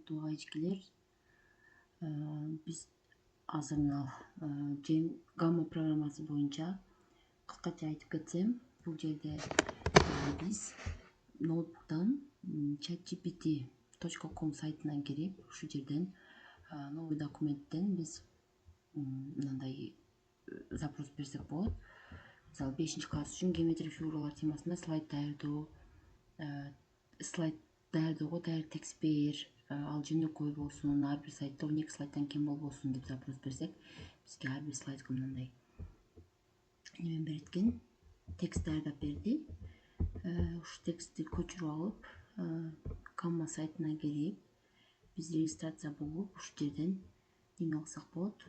саламаттуу эжкелер. Биз азыр мына Gamma программасы боюнча кыскача айтып кетсем, бул жерде биз ноутбуктан chatgpt.com сайтынан кирип, ушу жерден новый документтен биз мындай запрос берсек болот. Мисалы 5-класс үчүн геометрия фигуралар темасында слайд даярдоого даяр текст бер, ал жөнөкөй болсун, ар бир сайтта 12 слайддан кем болбосун деп запрос берсек, бизге ар бир слайдка мындай немен берет экен, текст даярдап берди. Ушу текстти көчүрүп алып, Gamma сайтына кирип, биз регистрация болуп, ушу жерден неме кылсак болот,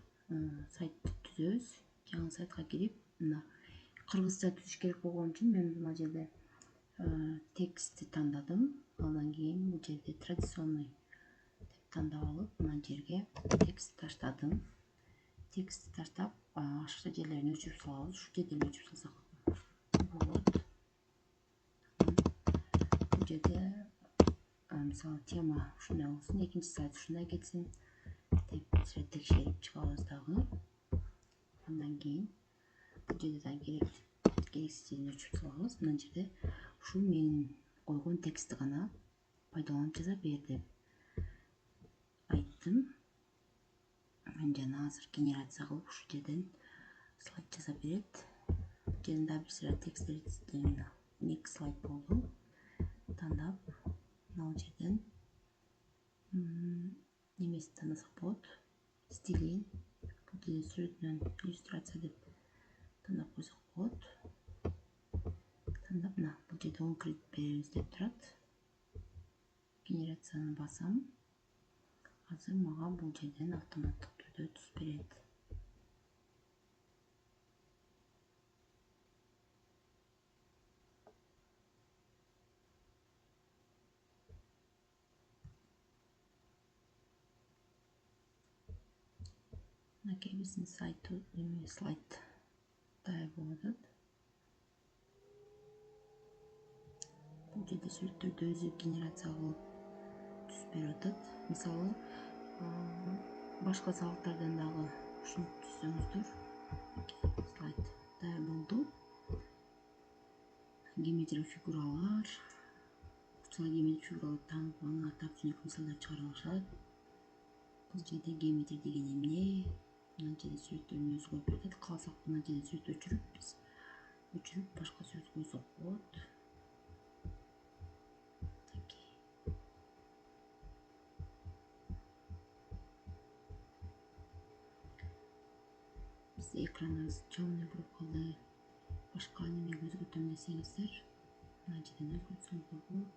сайтты түзөбүз. Жаңы сайтка кирип, мына кыргызча түзүш керек болгон үчүн мен мына жерде текстти тандадым. Андан кийин бул жерде традиционный деп тандап алып, мына жерге текст таштадым. Текстти таштап, ашыкча жерлерин өчүрүп салабыз. Ушу жерден өчүрүп салсак болот. Бул жерде мисалы тема ушундай болсун, экинчи слайд ушундай кетсин деп текшерип чыгабыз дагы. Андан кийин бул жерде дагы керексиз жерин өчүрүп салабыз. Мына жерде ушу менин койгон текстти гана пайдаланып жаза бер деп айттым. Мен жана азыр генерация кылып ушу жерден слайд жаза берет. Бул жерден дагы бир сыйра тексттер мына 2 слайд болду. Тандап, мына жерден немесин тандасак болот. Стилин, бул жерде сүрөтүнөн иллюстрация деп тандап койсок болот. Тандап, мына бул жерде 10 кредит беребиз деп турат. Генерацияны басам. Азыр мага бул жерден автоматтык түрдө түз берет. Мынакей биздин сайт слайд даяр болуп атат. Бул жерде сүрөттөрдү өзү генерация кылып түз берип атат. Мисалы, башка сабактардан дагы ушуну түзсөңүздөр, слайд даяр болду. Геометрия фигуралар, геометрия фигуралар таанып, анын атап жөнөкөй мисалдар чыгара алышат. Бул жерде геометрия деген эмне? Мына жерде сүрөттөрдүн өзү коюп берет. Кааласак мына жерде сүрөт өчүрүп башка сүрөт койсок болот. Биз экраныбыз чоңуйуп калды. Башка неме өзгөртөм десеңиздер, мына жерден өзгөртсөңүздөр болот.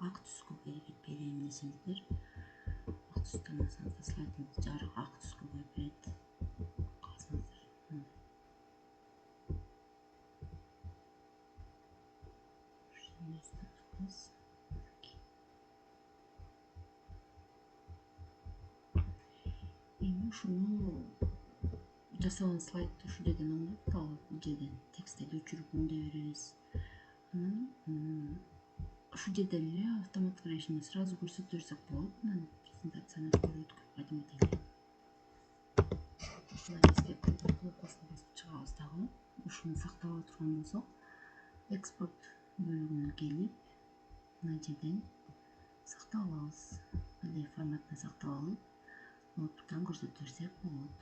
Ак түскө берейин десеңиздер, ак түс тандасаңыздар, слайдыңызды жарык ак түскө коюп берет. Кааласаңыздар ушуну жасаган слайдты ушу жерден оңдоп алып, бул жерден тексттерди өчүрүп оңдой беребиз. Ушу жерден эле автоматтык режимде сразу көрсөтө берсек болот. Мына презентацияны көрөткү кадимки эле. Ушуна кнопкасын басып чыгабыз дагы. Ушуну сактап турган болсок, экспорт бөлүгүнө келип, мына жерден сактап алабыз. PDF форматына сактап алып, ноутбуктан көрсөтө берсек болот.